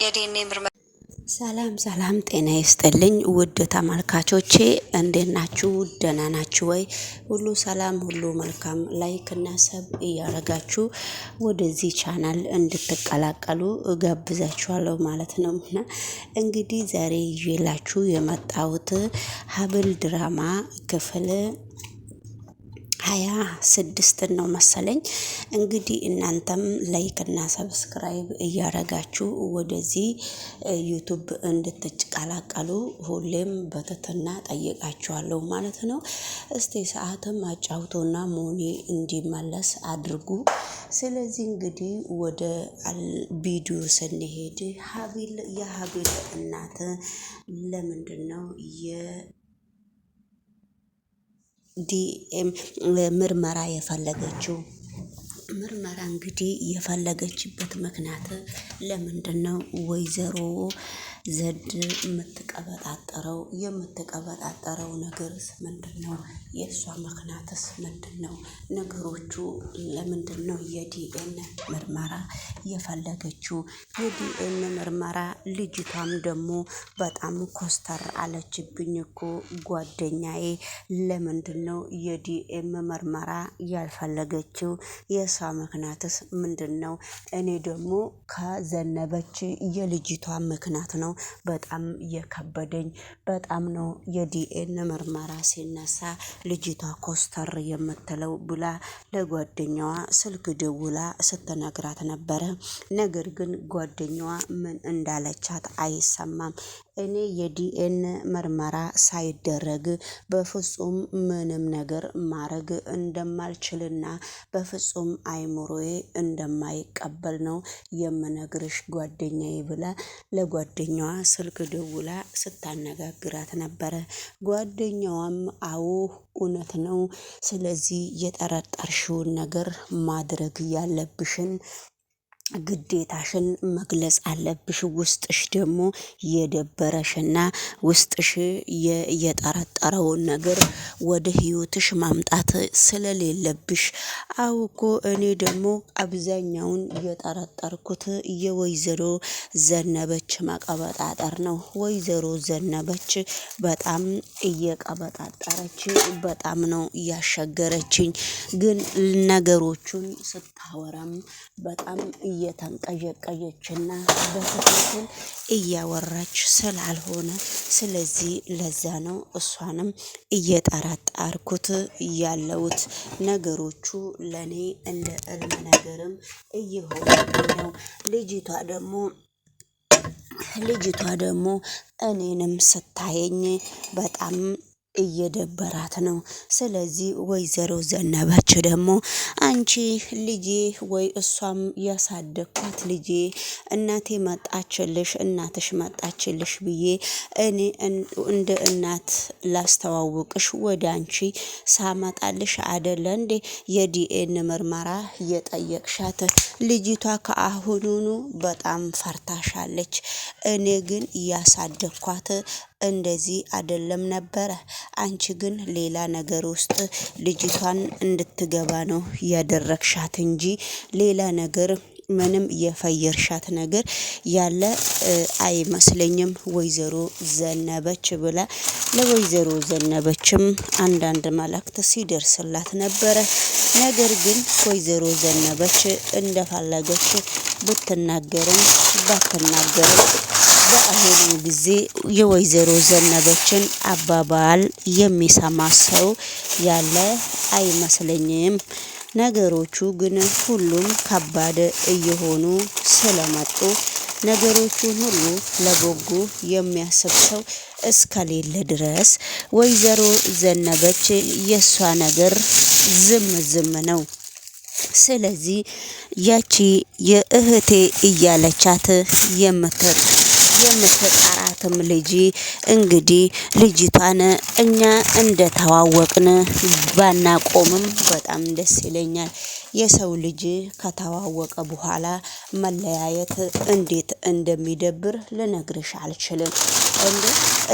የዲኤንኤ ምርመራ። ሰላም ጤና ይስጥልኝ ውድ ተመልካቾቼ እንዴት ናችሁ? ደህና ናችሁ ወይ? ሁሉ ሰላም ሁሉ መልካም። ላይክ እና ሰብ እያደረጋችሁ ወደዚህ ቻናል እንድትቀላቀሉ እጋብዛችኋለሁ ማለት ነው። እና እንግዲህ ዛሬ ይዤላችሁ የመጣሁት ሐብል ድራማ ክፍል 26 ነው መሰለኝ። እንግዲህ እናንተም ላይክ እና ሰብስክራይብ እያደረጋችሁ ወደዚህ ዩቲዩብ እንድትቀላቀሉ ሁሌም በትህትና ጠይቃችኋለሁ ማለት ነው። እስቲ ሰዓትም አጫውቶና ሞኒ እንዲመለስ አድርጉ። ስለዚህ እንግዲህ ወደ ቪዲዮ ስንሄድ የሐብል እናት ለምንድነው የዲኤም ምርመራ የፈለገችው? ምርመራ እንግዲህ የፈለገችበት ምክንያት ለምንድነው? ወይዘሮ ዘድ የምትቀበጣጠረው ነገርስ ምንድነው? የእሷ ምክንያትስ ምንድነው? ነገሮቹ ለምንድነው የዲኤን ምርመራ የፈለገችው? የዲኤን ምርመራ ልጅቷም ደግሞ በጣም ኮስተር አለችብኝ እኮ ጓደኛዬ። ለምንድነው የዲኤን ምርመራ ያልፈለገችው? የእሷ ምክንያትስ ምንድነው? እኔ ደግሞ ከዘነበች የልጅቷ ምክንያት ነው በጣም የከበደኝ። በጣም ነው የዲኤን ምርመራ ሲነሳ ልጅቷ ኮስተር የምትለው ብላ ለጓደኛዋ ስልክ ደውላ ስትነግራት ነበረ። ነገር ግን ጓደኛዋ ምን እንዳለቻት አይሰማም። እኔ የዲኤን ምርመራ ሳይደረግ በፍጹም ምንም ነገር ማድረግ እንደማልችልና በፍጹም አይምሮዬ እንደማይቀበል ነው የምነግርሽ ጓደኛዬ ብላ ለጓደኛዋ ስልክ ደውላ ስታነጋግራት ነበረ። ጓደኛዋም አዎ እውነት ነው፣ ስለዚህ የጠረጠርሽውን ነገር ማድረግ ያለብሽን ግዴታሽን መግለጽ አለብሽ። ውስጥሽ ደግሞ የደበረሽና ውስጥሽ የጠረጠረውን ነገር ወደ ህይወትሽ ማምጣት ስለሌለብሽ። አውቆ እኔ ደግሞ አብዛኛውን የጠረጠርኩት የወይዘሮ ዘነበች መቀበጣጠር ነው። ወይዘሮ ዘነበች በጣም እየቀበጣጠረች በጣም ነው እያሸገረችኝ። ግን ነገሮቹን ስታወራም በጣም እየተንቀዠቀዠችና በትክክል እያወራች ስላልሆነ፣ ስለዚህ ለዛ ነው እሷንም እየጠራጠርኩት ያለውት። ነገሮቹ ለኔ እንደ እልም ነገርም እየሆኑ ነው። ልጅቷ ደግሞ እኔንም ስታየኝ በጣም እየደበራት ነው። ስለዚህ ወይዘሮ ዘነበች ደግሞ አንቺ ልጄ ወይ እሷም ያሳደግኳት ልጄ እናትሽ መጣችልሽ ብዬ እኔ እንደ እናት ላስተዋውቅሽ ወደ አንቺ ሳመጣልሽ አይደለ እንዴ የዲኤን ምርመራ የጠየቅሻት? ልጅቷ ከአሁኑኑ በጣም ፈርታሻለች። እኔ ግን ያሳደግኳት እንደዚህ አይደለም ነበረ። አንቺ ግን ሌላ ነገር ውስጥ ልጅቷን እንድትገባ ነው ያደረግሻት እንጂ ሌላ ነገር ምንም የፈየርሻት ነገር ያለ አይመስለኝም ወይዘሮ ዘነበች ብላ ለወይዘሮ ዘነበችም አንዳንድ መልእክት ሲደርስላት ነበረ። ነገር ግን ወይዘሮ ዘነበች እንደፈለገች ብትናገርም ባትናገርም በአሁኑ ጊዜ የወይዘሮ ዘነበችን አባባል የሚሰማ ሰው ያለ አይመስለኝም። ነገሮቹ ግን ሁሉም ከባድ እየሆኑ ስለመጡ ነገሮቹን ሁሉ ለበጎ የሚያስብ ሰው እስከሌለ ድረስ ወይዘሮ ዘነበች የሷ ነገር ዝም ነው። ስለዚህ ያቺ የእህቴ እያለቻት የምትጠራትም ልጅ እንግዲህ ልጅቷን እኛ እንደተዋወቅን ባናቆምም በጣም ደስ ይለኛል። የሰው ልጅ ከተዋወቀ በኋላ መለያየት እንዴት እንደሚደብር ልነግርሽ አልችልም። እንዴ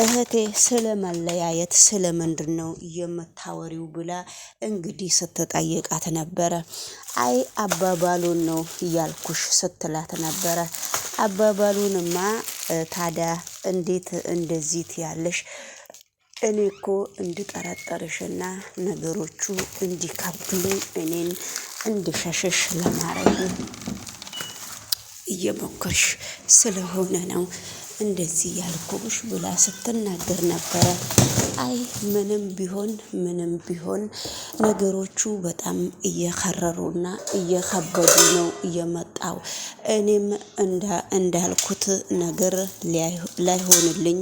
እህቴ ስለ መለያየት ስለምንድነው የምታወሪው ብላ እንግዲህ ስትጠይቃት ነበረ። አይ አባባሉን ነው ያልኩሽ ስትላት ነበረ። አባባሉንማ ታዲያ እንዴት እንደዚህ ትያለሽ? እኔ እኮ እንድጠረጠርሽና ነገሮቹ እንዲከብዱኝ እኔን እንድሸሽሽ ለማድረግ እየሞከርሽ ስለሆነ ነው እንደዚህ ያልኩሽ ብላ ስትናገር ነበረ። አይ ምንም ቢሆን ነገሮቹ በጣም እየከረሩና እየከበዱ ነው የመጣው። እኔም እንዳልኩት ነገር ላይሆንልኝ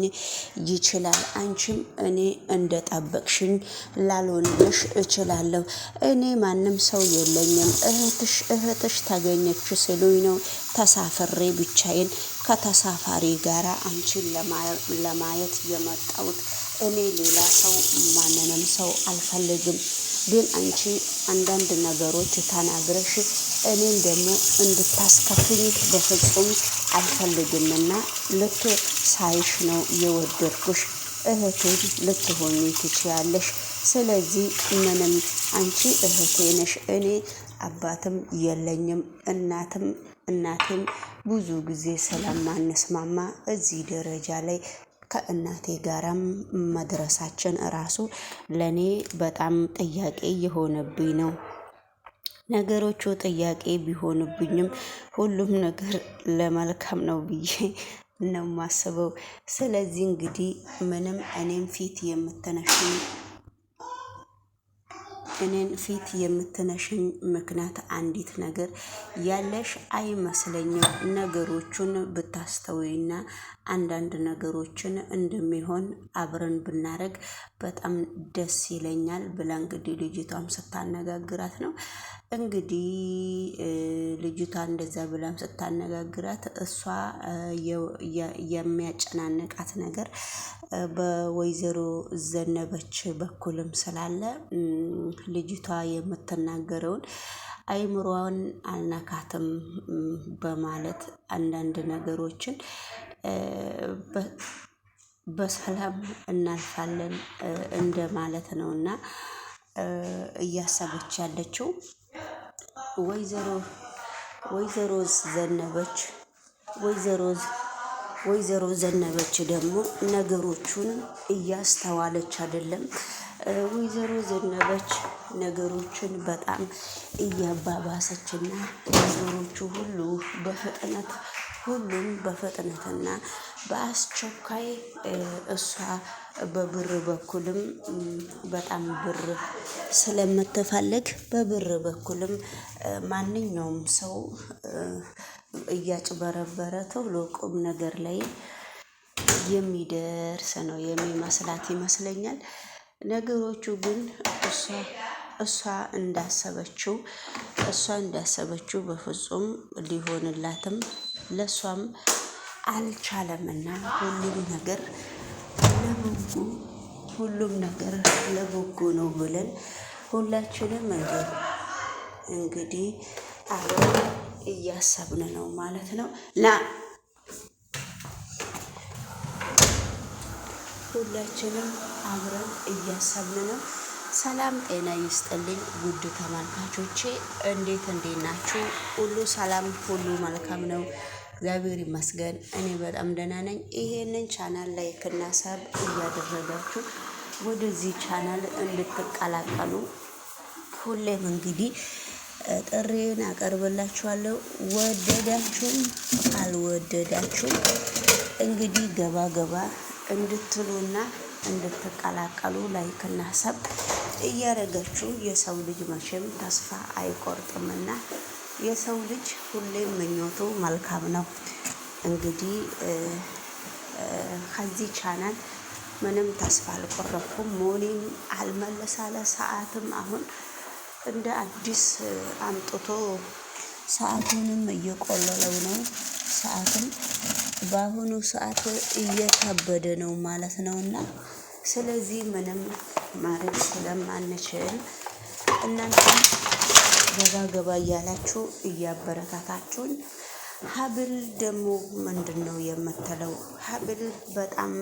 ይችላል። አንቺም እኔ እንደጠበቅሽኝ ላልሆንልሽ እችላለሁ። እኔ ማንም ሰው የለኝም። እህትሽ ታገኘች ስሉኝ ነው ተሳፍሬ ብቻዬን ከተሳፋሪ ጋር አንቺን ለማየት የመጣሁት። እኔ ሌላ ሰው ማንንም ሰው አልፈልግም። ግን አንቺ አንዳንድ ነገሮች ተናግረሽ እኔን ደግሞ እንድታስከፍኝ በፍጹም አልፈልግምና ልክ ሳይሽ ነው የወደድኩሽ። እህቴን ልትሆኚ ትችያለሽ። ስለዚህ ምንም አንቺ እህቴ ነሽ። እኔ አባትም የለኝም እናቴም ብዙ ጊዜ ስለማንስማማ እዚህ ደረጃ ላይ ከእናቴ ጋራም መድረሳችን ራሱ ለኔ በጣም ጥያቄ የሆነብኝ ነው። ነገሮቹ ጥያቄ ቢሆንብኝም ሁሉም ነገር ለመልካም ነው ብዬ ነው የማስበው። ስለዚህ እንግዲህ ምንም እኔን ፊት የምትነሽኝ ምክንያት አንዲት ነገር ያለሽ አይመስለኝም። ነገሮቹን ብታስተውይና አንዳንድ ነገሮችን እንደሚሆን አብረን ብናደርግ በጣም ደስ ይለኛል ብላ እንግዲህ ልጅቷም ስታነጋግራት ነው። እንግዲህ ልጅቷ እንደዛ ብላም ስታነጋግራት እሷ የሚያጨናንቃት ነገር በወይዘሮ ዘነበች በኩልም ስላለ ልጅቷ የምትናገረውን አይምሮዋን አልነካትም በማለት አንዳንድ ነገሮችን በሰላም እናልፋለን እንደማለት ነውና እያሰበች ያለችው ወይዘሮ ዘነበች ወይዘሮ ዘነበች ደግሞ ነገሮቹን እያስተዋለች አይደለም። ወይዘሮ ዘነበች ነገሮችን በጣም እያባባሰችና ነገሮቹ ሁሉም በፍጥነትና በአስቸኳይ እሷ በብር በኩልም በጣም ብር ስለምትፈልግ በብር በኩልም ማንኛውም ሰው እያጭበረበረ ቶሎ ቁም ነገር ላይ የሚደርስ ነው የሚመስላት ይመስለኛል። ነገሮቹ ግን እሷ እንዳሰበችው በፍጹም ሊሆንላትም ለሷም አልቻለምና ሁሉም ነገር ለበጎ ነው ብለን ሁላችንም እንግዲህ አብረን እያሰብን ነው ማለት ነው። ሁላችንም አብረን እያሰብን ነው። ሰላም ጤና ይስጥልኝ ውድ ተመልካቾቼ፣ እንዴት ናችሁ? ሁሉ ሰላም፣ ሁሉ መልካም ነው። እግዚአብሔር ይመስገን እኔ በጣም ደህና ነኝ። ይሄንን ቻናል ላይክ እና ሰብ እያደረጋችሁ ወደዚህ ቻናል እንድትቀላቀሉ ሁሌም እንግዲህ ጥሪን አቀርብላችኋለሁ። ወደዳችሁም አልወደዳችሁም እንግዲህ ገባ እንድትሉና እንድትቀላቀሉ ላይክ እና ሰብ እያደረጋችሁ የሰው ልጅ መቼም ተስፋ አይቆርጥምና የሰው ልጅ ሁሌም ምኞቱ መልካም ነው። እንግዲህ ከዚህ ቻናል ምንም ተስፋ አልቆረኩም። ሞኔም አልመለሳለ ሰዓትም አሁን እንደ አዲስ አምጥቶ ሰዓቱንም እየቆለለው ነው። ሰዓትም በአሁኑ ሰዓት እየከበደ ነው ማለት ነውና ስለዚህ ምንም ማድረግ ስለማንችል እናንተም ገባ እያላችሁ እያበረታታችሁን። ሀብል ደግሞ ምንድነው የምትለው? ሀብል በጣም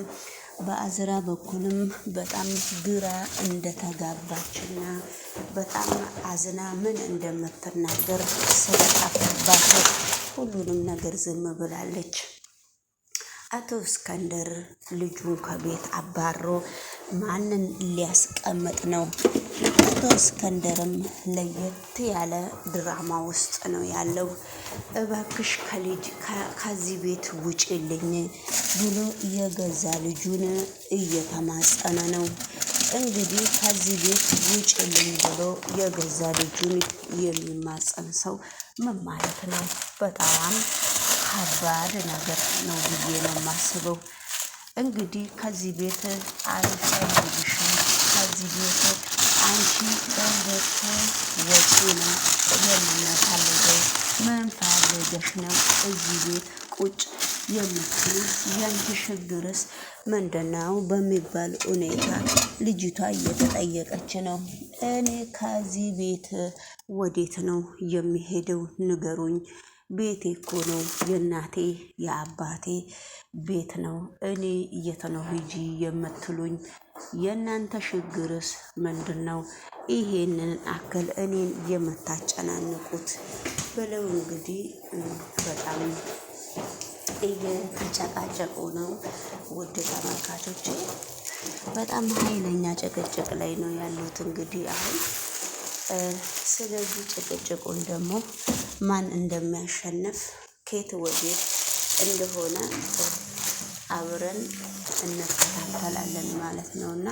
በአዝራ በኩልም በጣም ግራ እንደተጋባችና በጣም አዝና ምን እንደምትናገር ስለጠፋባት ሁሉንም ነገር ዝም ብላለች። አቶ እስክንድር ልጁን ከቤት አባሮ ማንን ሊያስቀምጥ ነው? አቶ እስክንድርም ለየት ያለ ድራማ ውስጥ ነው ያለው። እባክሽ ከዚህ ቤት ውጪልኝ ብሎ የገዛ ልጁን እየተማጸነ ነው። እንግዲህ ከዚህ ቤት ውጪልኝ ብሎ የገዛ ልጁን የሚማጸን ሰው ምን ማለት ነው? በጣም ከባድ ነገር ነው ብዬ ነው የማስበው። እንግዲህ ከዚህ ቤት አልፈልግሽም፣ ከዚህ ቤት አንቺ ወጪ ነው የምንፈልገው፣ ምን ፈልገሽ ነው እዚህ ቤት ቁጭ የምትሉ? ያንቺ ችግርስ ምንድነው? በሚባል ሁኔታ ልጅቷ እየተጠየቀች ነው። እኔ ከዚህ ቤት ወዴት ነው የሚሄደው? ንገሩኝ። ቤቴ እኮ ነው፣ የእናቴ የአባቴ ቤት ነው። እኔ የት ነው ሂጂ የምትሉኝ? የእናንተ ችግርስ ምንድን ነው? ይሄንን አክል እኔን የምታጨናንቁት ብለው እንግዲህ በጣም እየተጨቃጨቁ ነው። ውድ ተመልካቾቼ በጣም ኃይለኛ ጭቅጭቅ ላይ ነው ያሉት። እንግዲህ አሁን ስለዚህ ጭቅጭቁን ደግሞ ማን እንደሚያሸንፍ ከየት ወዴት እንደሆነ አብረን እንከታተላለን ማለት ነው። እና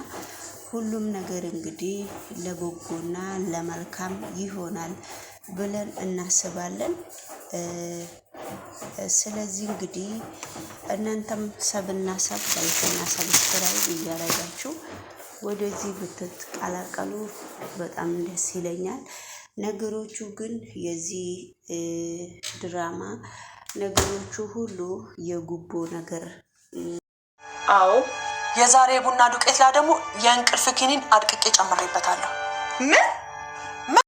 ሁሉም ነገር እንግዲህ ለበጎና ለመልካም ይሆናል ብለን እናስባለን። ስለዚህ እንግዲህ እናንተም ሰብና ሰብ ላይክና ሰብስክራይብ እያደረጋችሁ ወደዚህ ብትቀላቀሉ በጣም ደስ ይለኛል። ነገሮቹ ግን የዚህ ድራማ ነገሮቹ ሁሉ የጉቦ ነገር። አዎ የዛሬ ቡና ዱቄት ላይ ደግሞ የእንቅልፍ ኪኒን አድቅቄ ጨምሬበታለሁ። ምን